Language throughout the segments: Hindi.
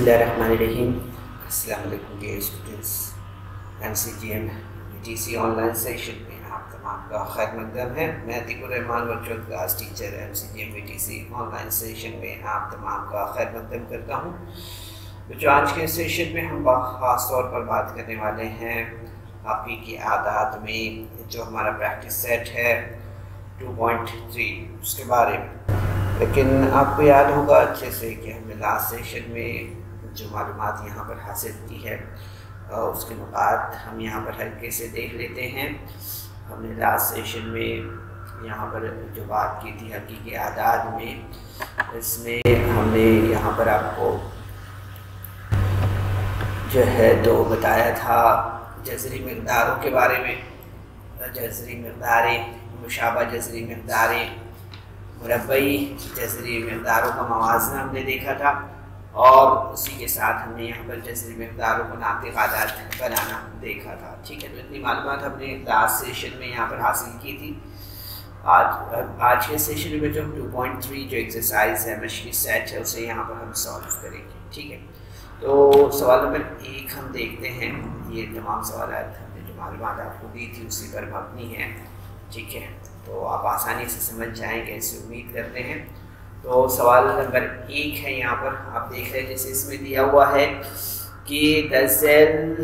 बिस्मिल्लाहिर्रहमानिर्रहीम। अस्सलाम वालेकुम dear students. MCGM VTC online session में आप तमाम का खैर मकदम है। मैं Atiqur Rahman virtual class teacher MCGM VTC online session में आप तमाम का खैर मकदम करता हूँ। बच्चों, आज के सेशन में हम ख़ास तौर पर बात करने वाले हैं आपकी की आदात में जो हमारा प्रैक्टिस सेट है 2.3 उसके बारे में। लेकिन आपको याद होगा अच्छे से कि हमने लास्ट सेशन में जो मालूमात यहाँ पर हासिल की है उसके बाद हम यहाँ पर हल्के से देख लेते हैं। हमने लास्ट सेशन में यहाँ पर जो बात की थी हकीकी आदाद में, इसमें हमने यहाँ पर आपको जो है तो बताया था जज़री मक़दारों के बारे में। जज़री मक़दारें, मुशाबा जज़री मक़दारें, मुरब्बई जज़री मक़दारों का मवाज़ना हमने देखा था और उसी के साथ हमने यहाँ पर जज़री मक़दारों को नातिक़ आदाद बनाना देखा था। ठीक है, तो इतनी मालूमात हमने लास्ट सेशन में यहाँ पर हासिल की थी। आज के सेशन में जो 2.3 जो एक्सरसाइज है मशक़ी सेट है उसे यहाँ पर हम सॉल्व करेंगे। ठीक है, तो सवाल नंबर 1 हम देखते हैं। ये तमाम सवाल हमने जो मालूमात आपको दी थी उसी पर मबनी है। ठीक है, तो आप आसानी से समझ जाएंगे ऐसे उम्मीद करते हैं। तो सवाल नंबर 1 है, यहाँ पर आप देख रहे हैं जैसे इसमें दिया हुआ है कि दरअसल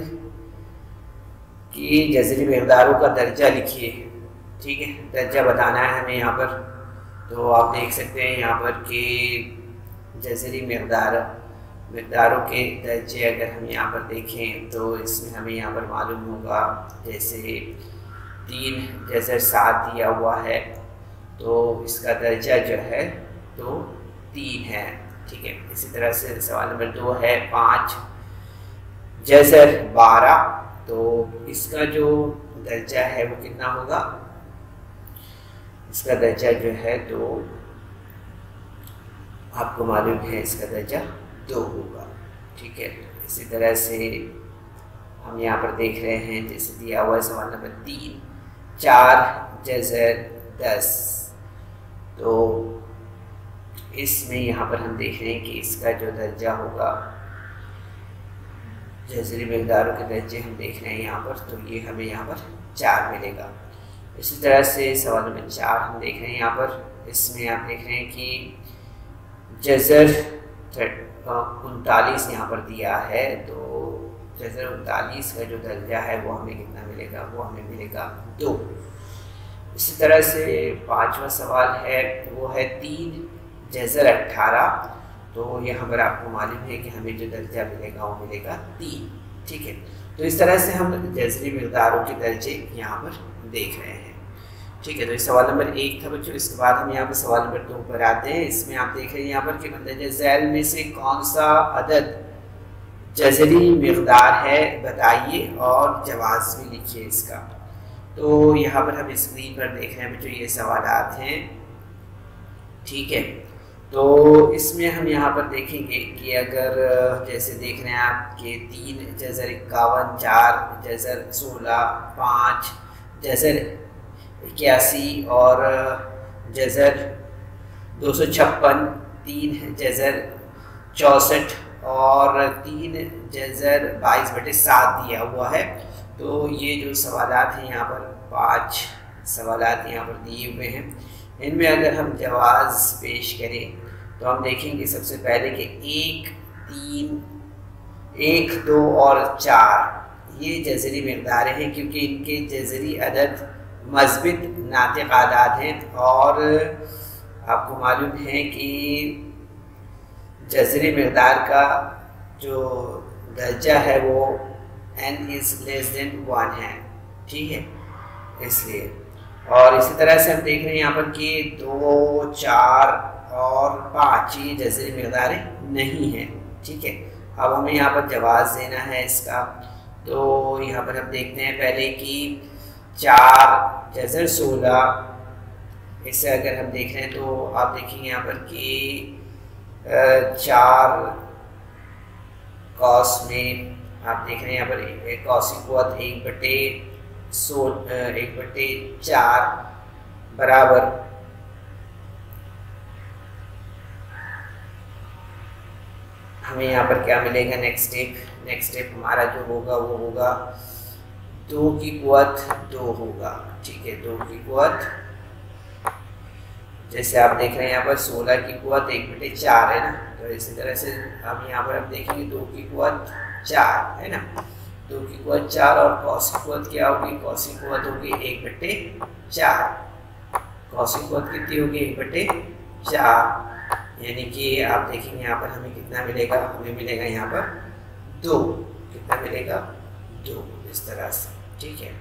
कि जज़री मक़दारों का दर्जा लिखिए। ठीक है, दर्जा बताना है हमें यहाँ पर। तो आप देख सकते हैं यहाँ पर कि जज़री मक़दारों के दर्जे अगर हम यहाँ पर देखें तो इसमें हमें यहाँ पर मालूम होगा जैसे 3 जज़र 7 दिया हुआ है तो इसका दर्जा जो है तो 3 है। ठीक है, इसी तरह से सवाल नंबर 2 है 5 जज़र 12 तो इसका जो दर्जा है वो कितना होगा? इसका दर्जा जो है तो आपको मालूम है इसका दर्जा 2 होगा। ठीक है, इसी तरह से हम यहाँ पर देख रहे हैं जैसे दिया हुआ है सवाल नंबर 3 4 जज़र 10 तो इसमें यहाँ पर हम देख रहे हैं कि इसका जो दर्जा होगा जज़री मक़दारों के दर्जे हम देख रहे हैं यहाँ पर, तो ये हमें यहाँ पर 4 मिलेगा। इसी तरह से सवाल नंबर 4 हम देख रहे हैं यहाँ पर, इसमें आप देख रहे हैं कि जज़र 39 यहाँ पर दिया है तो जज़र 39 का जो दर्जा है वो हमें कितना मिलेगा? वो हमें मिलेगा 2। इसी तरह से 5वां सवाल है वो है 3 जज़र 18 तो यहाँ पर आपको मालूम है कि हमें जो दर्जा मिलेगा वो मिलेगा 3। ठीक है, तो इस तरह से हम जज़री मक़दारों के दर्जे यहाँ पर देख रहे हैं। ठीक है, तो इस सवाल नंबर 1 था बच्चों। इसके बाद हम यहाँ पर सवाल नंबर 2 पर आते हैं। इसमें आप देख रहे हैं यहाँ पर कि मंदरजा झैल में से कौन सा अदद जज़री मक़दार है बताइए और जवाब भी लिखिए इसका। तो यहाँ पर हम स्क्रीन पर देख रहे हैं बच्चों ये सवालात हैं। ठीक है, तो इसमें हम यहाँ पर देखेंगे कि अगर जैसे देख रहे हैं आप कि 3 जज़र 51 4 जज़र 16 5 जज़र 81 और जज़र 256 3 जज़र 64 और 3 जज़र 22/7 दिया हुआ है। तो ये जो सवालात हैं यहाँ पर 5 सवालात यहाँ पर दिए हुए हैं। इनमें अगर हम जवाब पेश करें तो हम देखेंगे सबसे पहले कि 1 3 1 2 और 4 ये जज़री मक़दारें हैं क्योंकि इनके जज़री अदद मज़बूत नातिक़ आदाद हैं और आपको मालूम है कि जज़री मक़दार का जो दर्जा है वो n < 1 है। ठीक है, इसलिए और इसी तरह से हम देख रहे हैं यहाँ पर कि 2 4 और 5 ये जज़री मक़दारें नहीं हैं। ठीक है, अब हमें यहाँ पर जवाब देना है इसका। तो यहाँ पर हम देखते हैं पहले कि 4 जज़र 16 इसे अगर हम देख रहे हैं तो आप देखेंगे यहाँ पर कि 4 कॉस में आप देख रहे हैं यहाँ पर कॉस की क़ुव्वत 1/4 बराबर हमें यहाँ पर क्या मिलेगा नेक्स्ट स्टेप हमारा जो होगा वो होगा 2 की कुव्वत 2 होगा, ठीक है। 2 की कुव्वत, जैसे आप देख रहे हैं यहाँ पर 16 की कुव्वत 1/4 है ना, तो इसी तरह से हम यहाँ पर हम देखेंगे 2 की कुव्वत 4 है ना, 2 की कुव्वत 4 और कॉस की कुव्वत क्या होगी, कॉस की कुव्वत होगी 1/4, कॉस की कुव्वत कितनी होगी 1/4, यानी कि आप देखेंगे यहाँ पर हमें कितना मिलेगा, हमें मिलेगा यहाँ पर 2, कितना मिलेगा 2, इस तरह से, ठीक है।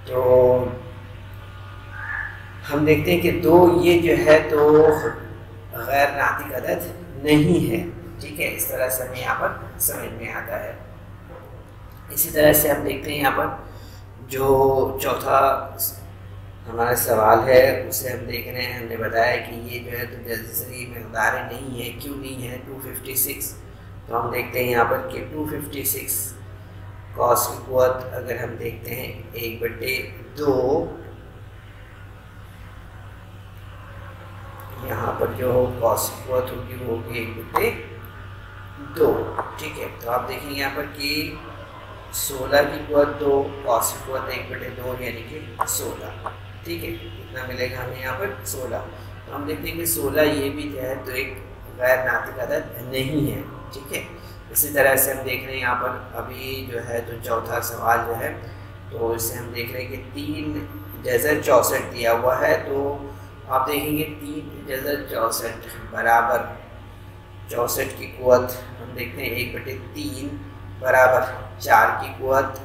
तो हम देखते हैं कि 2 ये जो है तो गैर नातिक अदद नहीं है, ठीक है। इस तरह से हमें यहाँ पर समझ में आता है। इसी तरह से हम देखते हैं यहाँ पर जो चौथा हमारा सवाल है उसे हम देख रहे हैं, हमने बताया कि ये जो है तो जज़री मक़दारें नहीं है, क्यों नहीं है 256, तो हम देखते हैं यहाँ पर कि 256 कॉस की कुव्वत अगर हम देखते हैं 1/2, यहाँ पर जो कॉस की कुव्वत होगी वो होगी 1/2, ठीक है। तो आप देखेंगे यहाँ पर कि 16 की कुव्वत 2, कॉस की कुव्वत 1/2 यानी कि 16, ठीक है। कितना मिलेगा हमें यहाँ पर 16, तो हम देखते हैं कि 16 ये भी जो है तो एक गैर नातिक अदद नहीं है, ठीक है। इसी तरह से हम देख रहे हैं यहाँ पर अभी जो है तो चौथा सवाल जो है तो इससे हम देख रहे हैं कि 3 जज़र 64 दिया हुआ है, तो आप देखेंगे 3 जज़र 64 बराबर 64 की कुव्वत हम देखते हैं 1/3 बराबर 4 की कुव्वत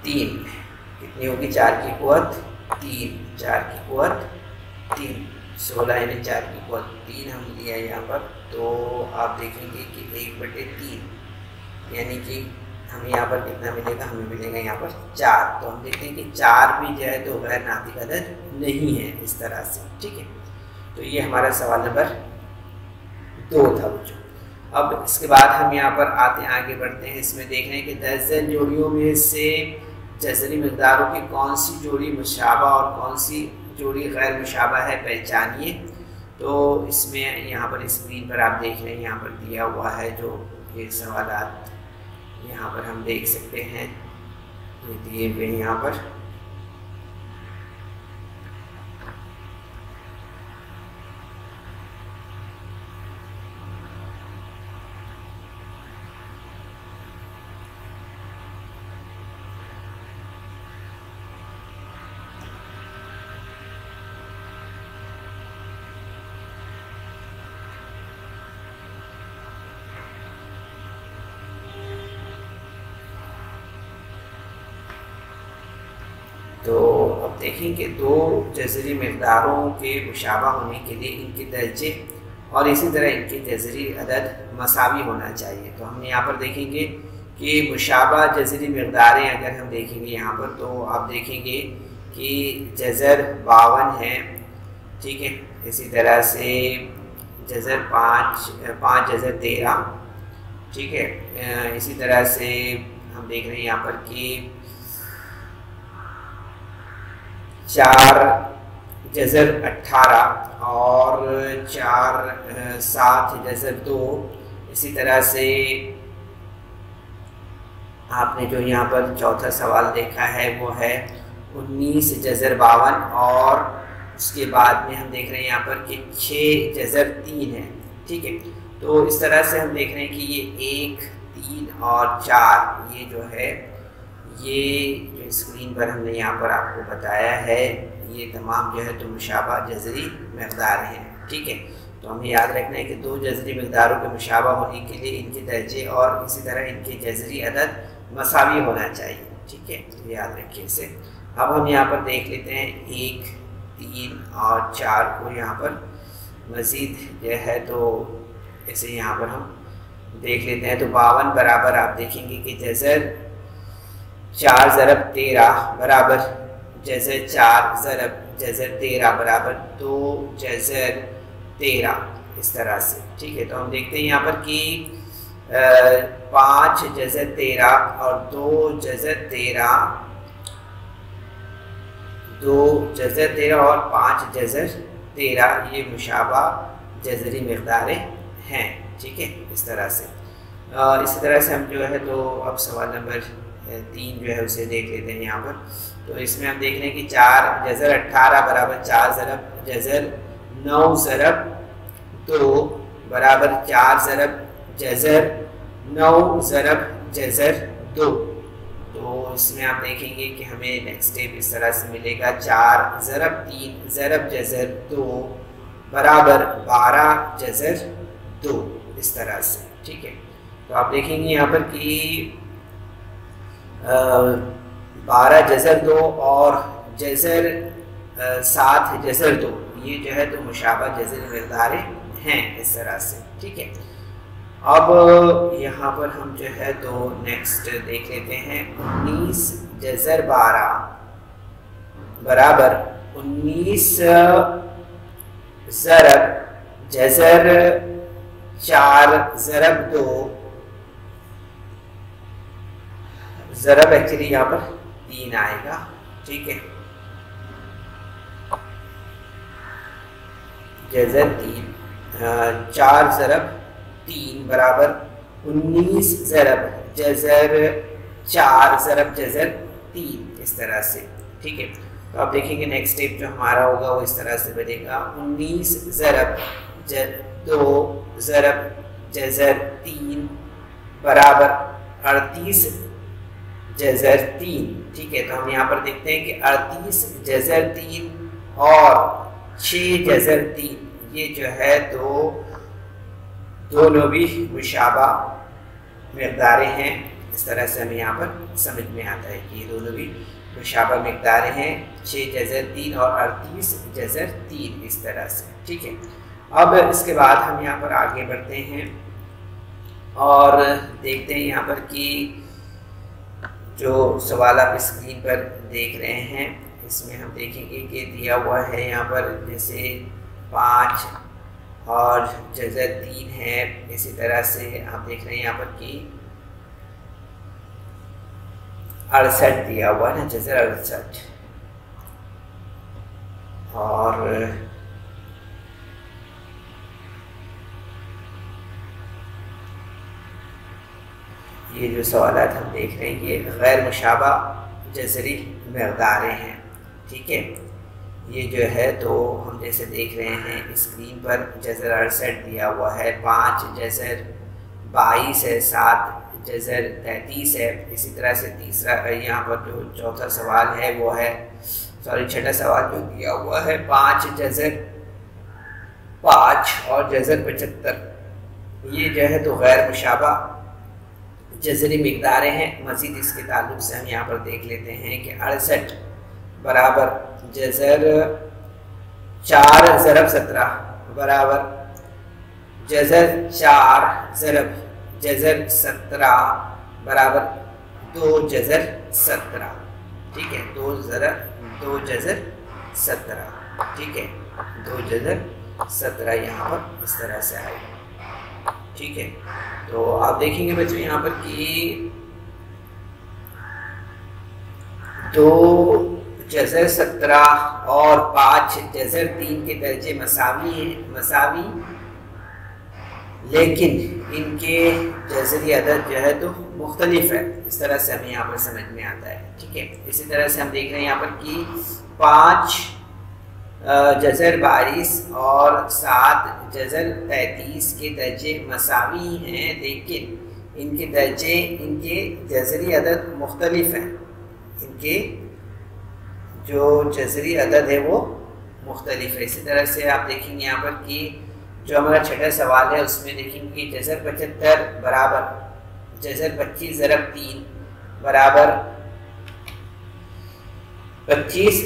3, कितनी होगी 4 की कुव्वत 3, 4 की कुव्वत 3, 16 यानी 4 की कुव्वत 3 हम लिया यहाँ पर, तो आप देखेंगे कि 1/3 यानी कि हमें यहाँ पर कितना मिलेगा, हमें मिलेगा यहाँ पर 4, तो हम देखते हैं कि 4 भी जो है तो गैर नातिक अदद नहीं है, इस तरह से, ठीक है। तो ये हमारा सवाल नंबर 2 था बच्चों। अब इसके बाद हम यहाँ पर आगे बढ़ते हैं, इसमें देख रहे हैं कि दर्जन जोड़ियों में से जज़री मक़दारों की कौन सी जोड़ी मुशाबा और कौन सी जोड़ी गैर मुशाबा है, पहचानिए। तो इसमें यहाँ पर स्क्रीन पर आप देख रहे हैं यहाँ पर दिया हुआ है जो ये सवालात यहाँ पर हम देख सकते हैं, ये दिए हुए यहाँ पर। तो अब देखें कि 2 जज़री मक़दारों के मुशाबा होने के लिए इनके दर्जे और इसी तरह इनके जज़री अदद मसावी होना चाहिए। तो हम यहाँ पर देखेंगे कि मुशाबा जज़री मक़दारें अगर हम देखेंगे यहाँ पर, तो आप देखेंगे कि जज़र 52 है, ठीक है। इसी तरह से जज़र 5 जज़र 13, ठीक है। इसी तरह से हम देख रहे हैं यहाँ पर कि 4 जज़र 18 और 7 जज़र 2। इसी तरह से आपने जो यहाँ पर चौथा सवाल देखा है वो है 19 जज़र 52 और उसके बाद में हम देख रहे हैं यहाँ पर कि 6 जज़र 3 है, ठीक है। तो इस तरह से हम देख रहे हैं कि ये 1, 3 और 4 ये जो है ये जो स्क्रीन पर हमने यहाँ पर आपको बताया है ये तमाम जो है तो मुशाबा जज़री मक़दार हैं, ठीक है। तो हमें याद रखना है कि 2 जज़री मक़दारों के मुशाबा होने के लिए इनके दर्जे और इसी तरह इनके जज़री अदद मसावी होना चाहिए, ठीक है। तो याद रखिए इसे। अब हम यहाँ पर देख लेते हैं 1, 3 और 4 को यहाँ पर मज़ीद जो है तो ऐसे यहाँ पर हम देख लेते हैं। तो 52 बराबर आप देखेंगे कि जज़र 4 ज़रब 13 बराबर जज़र 4 ज़रब जज़र 13 बराबर 2 जज़र 13, इस तरह से, ठीक है। तो हम देखते हैं यहाँ पर कि 5 जज़र 13 और 2 जज़र 13, 2 जज़र 13 और 5 जज़र 13 ये मुशाबा जज़री मक़दारें हैं। ठीक है, इस तरह से इसी तरह से हम जो है तो अब सवाल नंबर 3 जो है उसे देख लेते हैं यहाँ पर। तो इसमें हम देख रहे हैं कि 4 जज़र 18 बराबर 4 ज़रब जज़र 9 ज़रब 2 बराबर 4 ज़रब जज़र 9 ज़रब जज़र 2। तो इसमें आप देखेंगे कि हमें नेक्स्ट स्टेप इस तरह से मिलेगा 4 ज़रब 3 ज़रब जज़र 2 बराबर 12 जज़र 2, इस तरह से। ठीक है, तो आप देखेंगे यहाँ पर कि 12 जज़र 2 और जज़र 7 जज़र 2 ये जो है तो मुशाबा जज़र मिक़दारें हैं, इस तरह से। ठीक है, अब यहाँ पर हम जो है तो नेक्स्ट देख लेते हैं 19 जज़र 12 बराबर 19 ज़रब जज़र 4 ज़रब 2। ज़रब एक्चुअली यहाँ पर 3 आएगा। ठीक है, जज़र 3 4 ज़रब 3 बराबर 19 ज़रब जज़र 4 ज़रब जज़र 3, इस तरह से। ठीक है, तो आप देखेंगे नेक्स्ट स्टेप जो हमारा होगा वो इस तरह से बनेगा 19 ज़रब 2 ज़रब जज़र 3 बराबर 38 जज़र 3। ठीक है, तो हम यहाँ पर देखते हैं कि 38 जज़र 3 और 6 जज़र 3 ये जो है तो दोनों भी मुशाबा मिक़दारें हैं। इस तरह से हमें यहाँ पर समझ में आता है कि ये दोनों भी मुशाबा मिक़दारें हैं, 6 जज़र 3 और 38 जज़र 3, इस तरह से। ठीक है, अब इसके बाद हम यहाँ पर आगे बढ़ते हैं और देखते हैं यहाँ पर कि जो सवाल आप स्क्रीन पर देख रहे हैं इसमें हम देखेंगे कि दिया हुआ है यहाँ पर जैसे 5 और जज़र 3 है। इसी तरह से आप देख रहे हैं यहाँ पर कि 68 दिया हुआ है ना, जज़र 68। और ये जो सवालात हम देख रहे हैं ये गैर मुशाबा जज़री मिक़दारें हैं। ठीक है, ये जो है तो हम जैसे देख रहे हैं स्क्रीन पर जज़र 68 दिया हुआ है, 5 जज़र 22 है, 7 जज़र 33 है। इसी तरह से तीसरा यहाँ पर जो चौथा सवाल है वो है, सॉरी छठा सवाल जो दिया हुआ है 5 जज़र 5 और जज़र 75, ये जो है तो गैर मुशाबा जज़री मिक़दारें हैं। मज़ीद इसके ताल्लुक़ से हम यहाँ पर देख लेते हैं कि 68 बराबर जज़र 4 ज़रब 17 बराबर जज़र 4 ज़रब जज़र 17 बराबर 2 जज़र 17। ठीक है, 2 जज़र 17। ठीक है, 2 जज़र 17 यहाँ पर इस तरह से आएगा। ठीक है, तो आप देखेंगे बच्चों यहाँ पर कि 2 जज़र 17 और 5 जज़र 3 के दर्जे मसावी, लेकिन इनके जज़री अदद जो है तो मुख्तलिफ है। इस तरह से हमें यहाँ पर समझ में आता है। ठीक है, इसी तरह से हम देख रहे हैं यहाँ पर कि 5 जज़र 22 और 7 जज़र 33 के दर्जे मसावी हैं, लेकिन इनके दर्जे इनके जज़री अदद मुख्तलिफ हैं। इनके जो जज़री अदद है वो मुख्तलिफ है। इसी तरह से आप देखेंगे यहाँ पर कि जो हमारा छठा सवाल है उसमें देखेंगे जज़र 75 बराबर जज़र 25 ज़रब 3 बराबर 25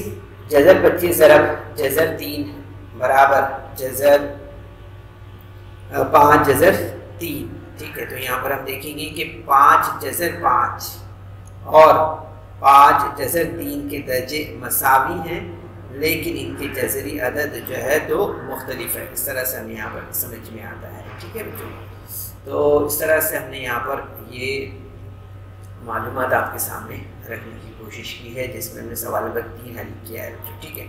जज़र 25 ज़रब जज़र 3 बराबर जज़र 5 जज़र 3। ठीक है, तो यहाँ पर हम देखेंगे कि 5 जज़र 5 और 5 जज़र 3 के दर्जे मसावी हैं, लेकिन इनके जज़री अदद जो है तो मुख्तलिफ है। इस तरह से हमें यहाँ पर समझ में आता है। ठीक है बच्चों, तो इस तरह से हमने यहाँ पर ये मालूमात आपके सामने रखने की कोशिश की है, जिसमें हमने सवाल नंबर 3 हल किया है बच्चों। ठीक है,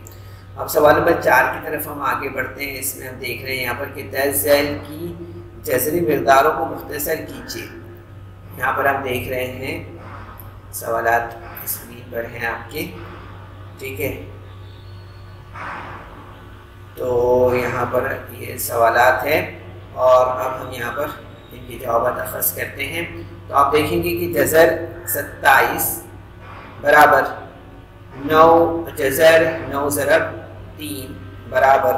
अब सवाल नंबर 4 की तरफ हम आगे बढ़ते हैं। इसमें हम देख रहे हैं यहाँ पर कि 10 ज़ैल की जज़री मिक़दारों को मुख्तसर कीजिए। यहाँ पर आप देख रहे हैं सवालात स्क्रीन पर हैं आपके, ठीक है। तो यहाँ पर ये सवालात है और अब हम यहाँ पर इनके जवाब अख़ज़ करते हैं। तो आप देखेंगे कि जज़र 27 बराबर 9 जज़र 9 ज़रब 3 बराबर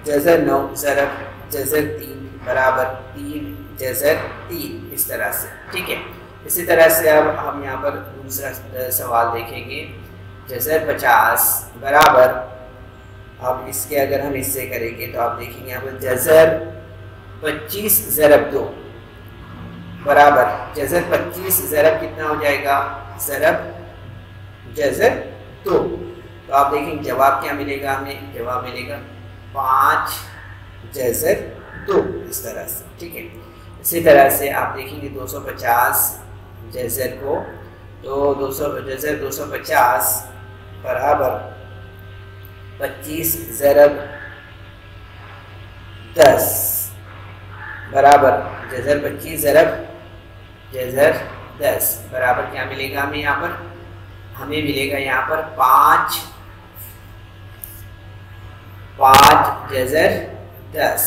जज़र 9 ज़रब जज़र 3 बराबर 3 जज़र 3, इस तरह से, ठीक है। इसी तरह से अब हम यहाँ पर दूसरा सवाल देखेंगे। जज़र 50 बराबर, अब इसके अगर हम हिस्से करेंगे तो आप देखेंगे यहाँ पर जज़र 25 ज़रब 2 बराबर जज़र 25 ज़रब कितना हो जाएगा, ज़रब जज़र 2। तो आप देखेंगे जवाब क्या मिलेगा, हमें जवाब मिलेगा 5 जज़र 2, इस तरह से, ठीक है। इसी तरह से आप देखेंगे 250 जज़र को, तो 200 जज़र 250 बराबर 25 ज़रब 10 बराबर जज़र 25 ज़रब जज़र 10 बराबर क्या मिलेगा हमें यहाँ पर, हमें मिलेगा यहाँ पर 5 जज़र 10,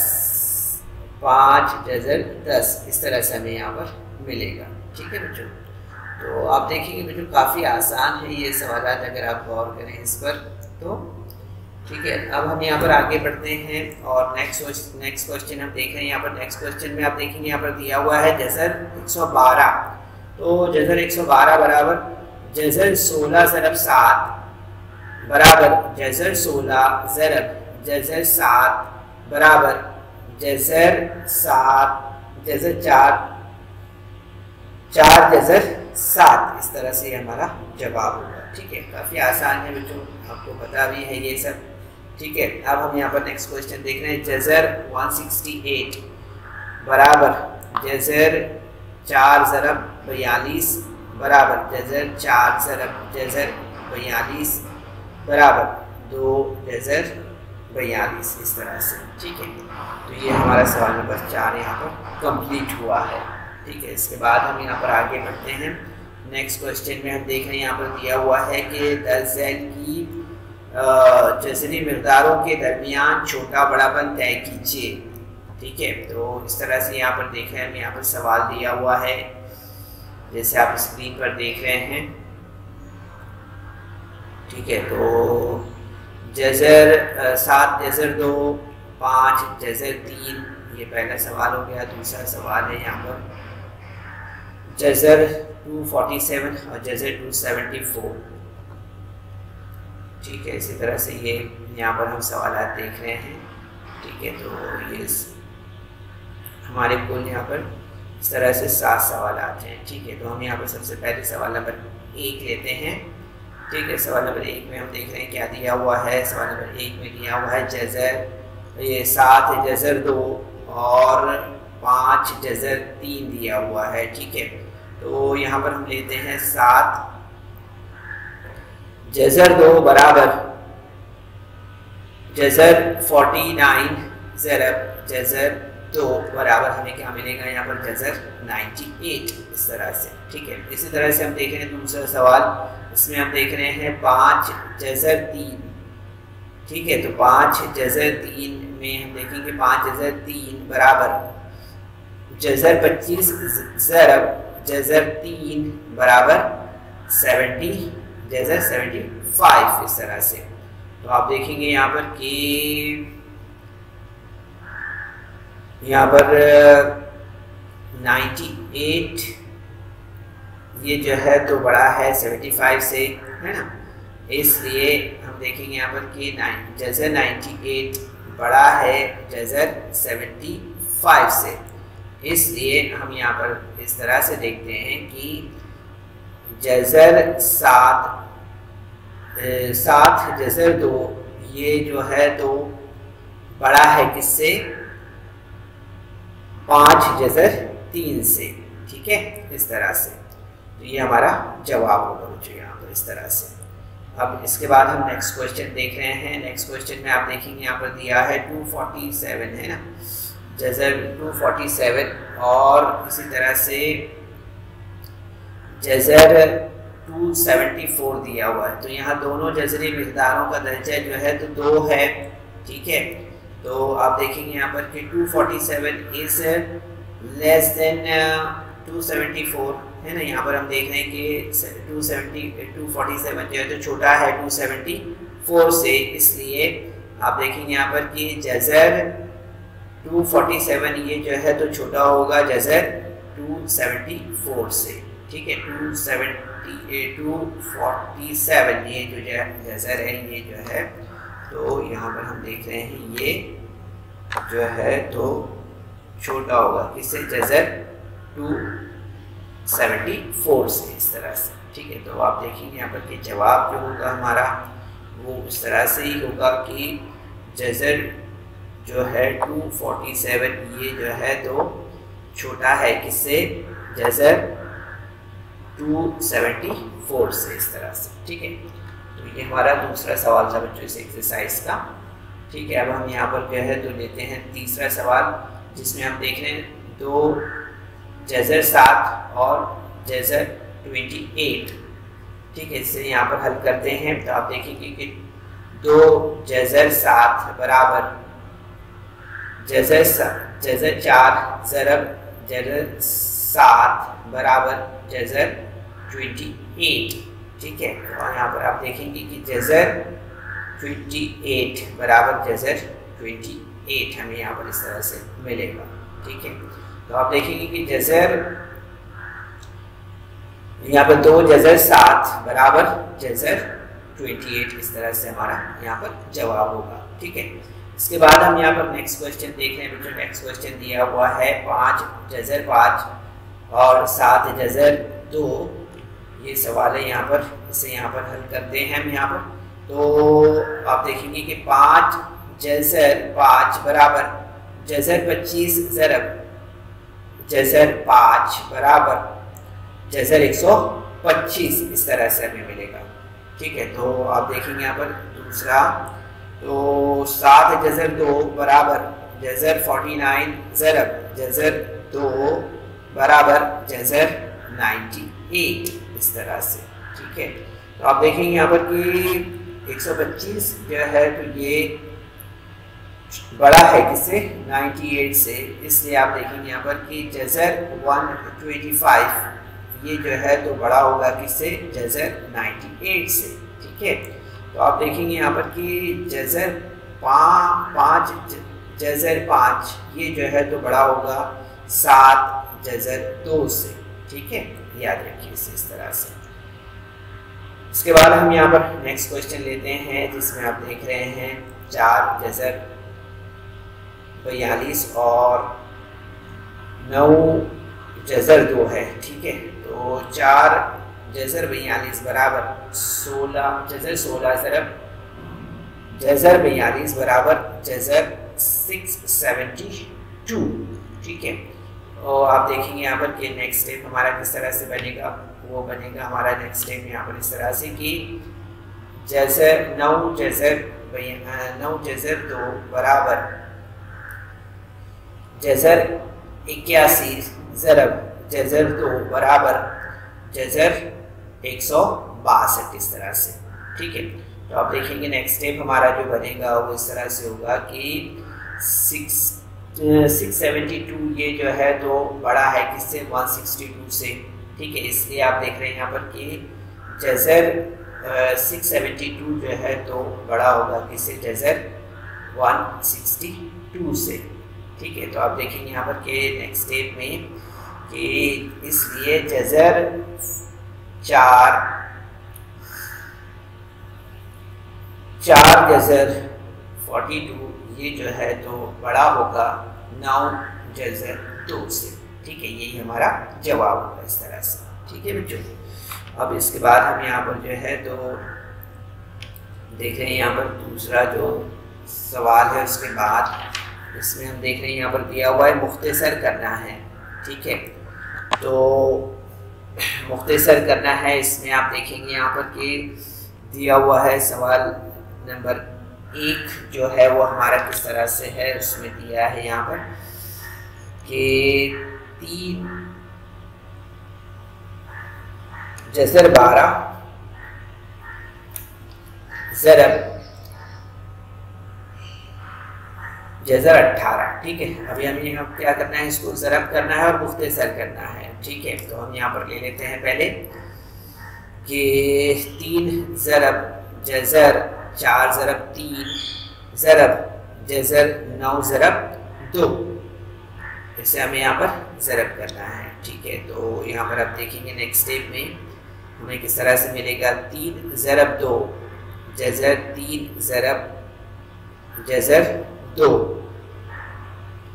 5 जज़र 10, इस तरह से हमें यहाँ पर मिलेगा, ठीक है बच्चों। तो आप देखेंगे बच्चों काफ़ी आसान है ये सवालात, अगर आप गौर करें इस पर तो, ठीक है। अब हम यहाँ पर आगे बढ़ते हैं और नेक्स्ट क्वेश्चन हम देख रहे हैं। यहाँ पर नेक्स्ट क्वेश्चन में आप देखेंगे यहाँ पर दिया हुआ है जज़र 112। तो जज़र 112 बराबर जज़र 16 ज़रब 7 बराबर जज़र 16 ज़रब जज़र 7 बराबर जज़र 7 जज़र 4 जज़र 7, इस तरह से हमारा जवाब होगा, ठीक है। काफ़ी आसान है बच्चों, आपको पता भी है ये सब, ठीक है। अब हम यहाँ पर नेक्स्ट क्वेश्चन देख रहे हैं। जज़र 168 बराबर जज़र 4 ज़रब 42 बराबर जज़र 4 ज़रब जज़र 42 बराबर 2 जज़र 42, इस तरह से, ठीक है। तो ये हमारा सवाल नंबर 4 यहाँ पर कंप्लीट हुआ है, ठीक है। इसके बाद हम यहाँ पर आगे बढ़ते हैं। नेक्स्ट क्वेश्चन में हम देख रहे हैं यहाँ पर दिया हुआ है कि 10 ज़ैल की जज़री मिक़दारों के दरमियान छोटा बड़ापन तय कीजिए, ठीक है। तो इस तरह से यहाँ पर देख रहे हैं, यहाँ पर सवाल दिया हुआ है जैसे आप स्क्रीन पर देख रहे हैं, ठीक है। तो जज़र 7 जज़र 2 5 जज़र 3, ये पहला सवाल हो गया। दूसरा सवाल है यहाँ पर जज़र 247 और जज़र 274, ठीक है। इसी तरह से ये यहाँ पर हम सवालात देख रहे हैं, ठीक है। तो ये हमारे कुल यहाँ पर इस तरह से 7 सवालात हैं, ठीक है। तो हम यहाँ पर सबसे पहले सवाल नंबर 1 लेते हैं, ठीक है। सवाल नंबर 1 में हम देख रहे हैं क्या दिया हुआ है। सवाल नंबर 1 में दिया हुआ है जज़र ये 7 जज़र 2 और 5 जज़र 3 दिया हुआ है, ठीक है। तो यहाँ पर हम लेते हैं 7 जज़र 2 बराबर जज़र 49 ज़रब जज़र 2 बराबर हमें क्या मिलेगा यहाँ पर जज़र 98, इस तरह से, ठीक है। इसी तरह से हम देख रहे हैं दूसरा सवाल, इसमें हम देख रहे हैं 5 जज़र 3, ठीक है। तो 5 जज़र 3 में हम देखेंगे 5 जज़र 3 बराबर जज़र 25 ज़रब जज़र 3 बराबर 70 जज़र 75, इस तरह से। तो आप देखेंगे यहाँ पर कि यहाँ पर 98 ये जो है तो बड़ा है 75 से, है ना, इसलिए हम देखेंगे यहाँ पर कि जज़र 98 बड़ा है जज़र 75 से, इसलिए हम यहाँ पर इस तरह से देखते हैं कि जज़र 7 जज़र 2 ये जो है तो बड़ा है किससे, 5 जज़र 3 से, ठीक है, इस तरह से। तो ये हमारा जवाब होगा बच्चों यहाँ पर इस तरह से। अब इसके बाद हम नेक्स्ट क्वेश्चन देख रहे हैं। नेक्स्ट क्वेश्चन में आप देखेंगे यहाँ पर दिया है 247 है ना, जजर 247 और इसी तरह से जजर 274 दिया हुआ है। तो यहाँ दोनों जजरी मिकदारों का दर्जा जो है तो 2 है, ठीक है। तो आप देखेंगे यहाँ पर कि 247 इज लेस देन 274 है ना। यहाँ पर हम देख रहे हैं कि 247 जो है तो छोटा है 274 से, इसलिए आप देखेंगे यहाँ पर कि जजर 247 ये जो है तो छोटा होगा जजर 274 से, ठीक है। 247 ये जो जजर है ये जो है तो यहाँ पर हम देख रहे हैं ये जो है तो छोटा होगा किससे, जजर 274 से, इस तरह से, ठीक है। तो आप देखेंगे यहाँ पर कि जवाब जो होगा हमारा वो इस तरह से ही होगा कि जजर जो है 247 ये जो है तो छोटा है किससे, जजर 274 से, इस तरह से, ठीक है। तो ये हमारा दूसरा सवाल था बच्चों इस एक्सरसाइज का, ठीक है। अब हम यहाँ पर जो है तो लेते हैं तीसरा सवाल, जिसमें हम देख रहे हैं दो जजर 7 और जजर 28, ठीक है। इससे यहाँ पर हल करते हैं तो आप देखेंगे कि 2 जजर 7 बराबर जजर 4 ज़रब जजर 7 बराबर जजर 28, ठीक है। और यहाँ पर आप देखेंगे कि जजर 28 बराबर जजर 28 हमें यहाँ पर इस तरह से मिलेगा, ठीक है। तो आप देखेंगे कि जजर यहाँ पर 2 जजर 7 बराबर जजर 28, इस तरह से हमारा यहाँ पर जवाब होगा, ठीक है। इसके बाद हम यहाँ पर नेक्स्ट क्वेश्चन देख रहे हैं बच्चों। नेक्स्ट क्वेश्चन दिया हुआ है 5 जजर 5 और 7 जजर 2, ये सवाल है यहाँ पर, इसे यहाँ पर हल करते हैं हम यहाँ पर। तो आप देखेंगे कि 5 जजर 5 बराबर जजर 25 ज़रब जजर 5 बराबर जजर 125, इस तरह से हमें मिलेगा, ठीक है। तो आप देखेंगे यहाँ पर दूसरा, तो 7 जजर 2 बराबर जजर 49 ज़रब जजर 2 बराबर जजर 98, इस तरह से, ठीक है। तो आप देखेंगे यहाँ पर कि 125 जो है तो ये बड़ा है किससे, 98 से, इसलिए आप देखेंगे यहाँ पर कि जजर 125 ये जो है तो बड़ा होगा किससे, जजर 98 से, ठीक है। तो आप देखेंगे यहाँ पर कि जजर 5 जजर 5 ये जो है तो बड़ा होगा 7 जजर 2 से, ठीक है। याद रखिए इसे इस तरह से। इसके बाद हम यहाँ पर नेक्स्ट क्वेश्चन लेते हैं, जिसमें आप देख रहे हैं 4 जजर 42 और 9 जजर 2 है, ठीक है। तो 4 जजर 42 बराबर 16 जजर 16 ज़रब जजर 42 बराबर जजर 672, ठीक है। और आप देखेंगे यहाँ पर कि नेक्स्ट स्टेप हमारा किस तरह से बनेगा, वो बनेगा हमारा नेक्स्ट स्टेप यहाँ पर इस तरह से कि जजर 9 जजर 2 बराबर जजर 81 ज़रब जजर 2 बराबर जजर 162, इस तरह से, ठीक है। तो आप देखेंगे नेक्स्ट स्टेप हमारा जो बनेगा वो इस तरह से होगा कि 672 ये जो है तो बड़ा है किससे, 162 से, ठीक है। इसलिए आप देख रहे हैं यहाँ पर कि जजर 672 जो है तो बड़ा होगा किससे, जजर 162 से, ठीक है। तो आप देखेंगे यहाँ पर कि नेक्स्ट स्टेप में कि इसलिए जजर 4 जजर 42 ये जो है तो बड़ा होगा 9 जजर 2 से, ठीक है। यही हमारा जवाब होगा इस तरह से, ठीक है बच्चों। अब इसके बाद हम यहाँ पर जो है तो देख रहे हैं यहाँ पर दूसरा जो सवाल है, उसके बाद इसमें हम देख रहे हैं यहाँ पर दिया हुआ है मुख्तसर करना है, ठीक है। तो मुख्तसर करना है, इसमें आप देखेंगे यहाँ पर कि दिया हुआ है सवाल नंबर 1 जो है वो हमारा किस तरह से है, उसमें दिया है यहाँ पर कि 3 जज़र 12 ज़रब जज़र 18। ठीक है, अभी हमें यहाँ क्या करना है, इसको ज़रब करना है और मुख्तसर करना है। ठीक है, तो हम यहाँ पर ले लेते हैं पहले कि 3 ज़रब जज़र 4 ज़रब 3 ज़रब जज़र 9 ज़रब 2, इसे हमें यहाँ पर ज़रब करना है। ठीक है, तो यहाँ पर आप देखेंगे नेक्स्ट स्टेप में हमें किस तरह से मिलेगा, 3 ज़रब 2 जज़र 3 ज़रब जज़र 2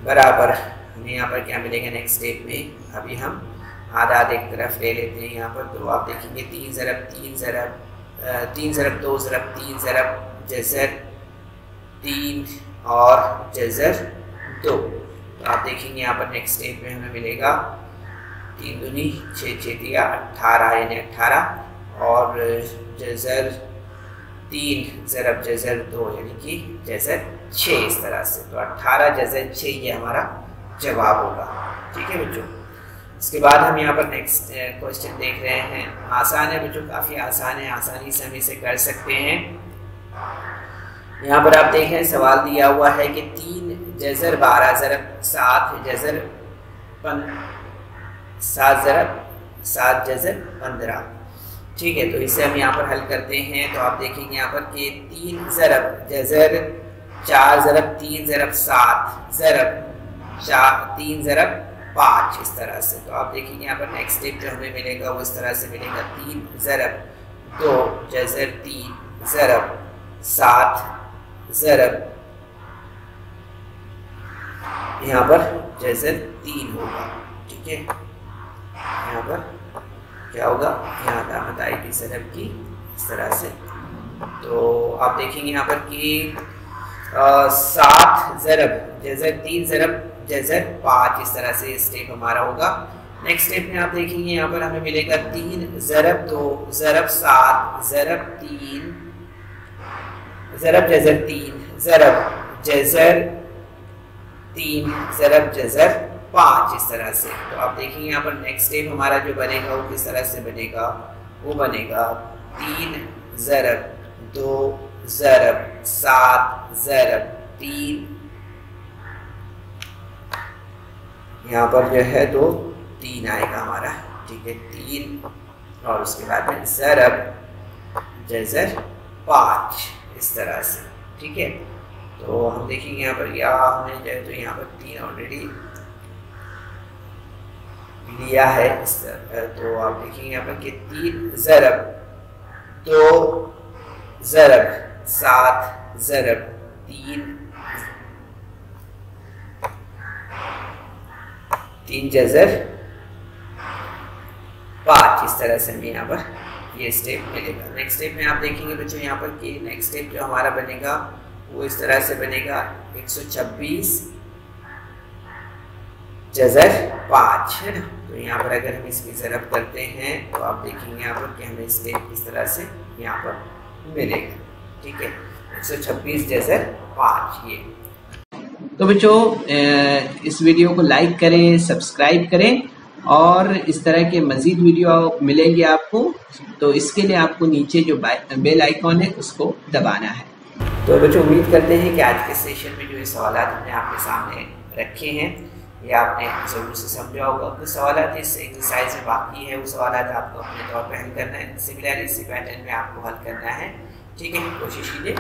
बराबर हमें यहाँ पर क्या मिलेगा नेक्स्ट स्टेप में। अभी हम आधा आधे एक तरफ ले लेते हैं यहाँ पर, तो आप देखेंगे 3 ज़रब 3 ज़रब 3 ज़रब 2 ज़रब 3 ज़रब जज़र 3 और जज़र 2। तो आप देखेंगे यहाँ पर नेक्स्ट स्टेप में हमें मिलेगा 3 दूनी 6 6 दिया 18 यानी 18 और जज़र 3 ज़रब जज़र 2 यानी कि जज़र 6, इस तरह से। तो 18 जज़र 6 ये हमारा जवाब होगा। ठीक है बच्चों, इसके बाद हम यहाँ पर नेक्स्ट क्वेश्चन देख रहे हैं। आसान है बच्चों, काफ़ी आसान है, आसानी से हम इसे कर सकते हैं। यहाँ पर आप देख रहे हैं सवाल दिया हुआ है कि 3 जज़र 12 ज़रब 7 जज़र 7 ज़रब 7 जज़र 15। ठीक है, तो इसे हम यहाँ पर हल करते हैं। तो आप देखेंगे यहाँ पर कि 3 ज़रब जज़र 4 ज़रब 3 ज़रब 7 ज़रब 3 ज़रब 5, इस तरह से। तो आप देखेंगे यहाँ पर नेक्स्ट स्टेप जो हमें मिलेगा वो इस तरह से मिलेगा, 3 ज़रब 2 जज़र 3 ज़रब 7 ज़रब यहाँ पर जज़र 3 होगा। ठीक है, यहाँ पर क्या होगा, यहाँ दामत आएगी ज़रब की, इस तरह से। तो आप देखेंगे यहाँ पर कि 7 ज़रब जज़र 3 ज़रब जज़र 5, इस तरह से स्टेप हमारा होगा। नेक्स्ट स्टेप में आप देखेंगे यहाँ पर हमें मिलेगा 3 ज़रब 2 ज़रब 7 ज़रब 3 ज़रब जज़र 3 ज़रब जज़र 3 ज़रब जज़र 5, इस तरह से। तो आप देखेंगे यहाँ पर नेक्स्ट स्टेप हमारा जो बनेगा वो किस तरह से बनेगा, वो बनेगा 3 ज़रब 2 ज़रब 7 ज़रब 3, यहाँ पर जो है तो 3 आएगा हमारा। ठीक है, 3 और उसके बाद में ज़रब जज़र 5, इस तरह से। ठीक है, तो हम देखेंगे यहाँ पर या हमने जो है तो यहाँ पर 3 ऑलरेडी लिया है इस तरह। तो आप देखेंगे यहाँ पर कि 3 ज़रब 2 ज़रब 7 ज़रब 3 जज़र 5, इस तरह से हमें यहाँ पर ये स्टेप मिलेगा। नेक्स्ट स्टेप में आप देखेंगे बच्चों यहाँ पर कि नेक्स्ट स्टेप जो हमारा बनेगा वो इस तरह से बनेगा, 126 जज़र 5, है ना। तो यहाँ पर अगर हम इसकी ज़रब करते हैं तो आप देखेंगे यहाँ पर कि हमें स्टेप इस तरह से यहाँ पर मिलेगा। ठीक है, 126 जज़र 5 ये। तो बच्चों इस वीडियो को लाइक करें, सब्सक्राइब करें और इस तरह के मज़ीद वीडियो मिलेंगे आपको। तो इसके लिए आपको नीचे जो बेल आइकॉन है उसको दबाना है। तो बच्चों उम्मीद करते हैं कि आज के सेशन में जो ये सवाल हमने आपके सामने रखे हैं ये आपने ज़रूर से समझा होगा। कुछ सवाल इस एक्सरसाइज में बाकी है, वो सवाल आपको अपने तौर पर हल करना है। सिमिलर इसी पैटर्न में आपको हल करना है। ठीक है, कोशिश कीजिए।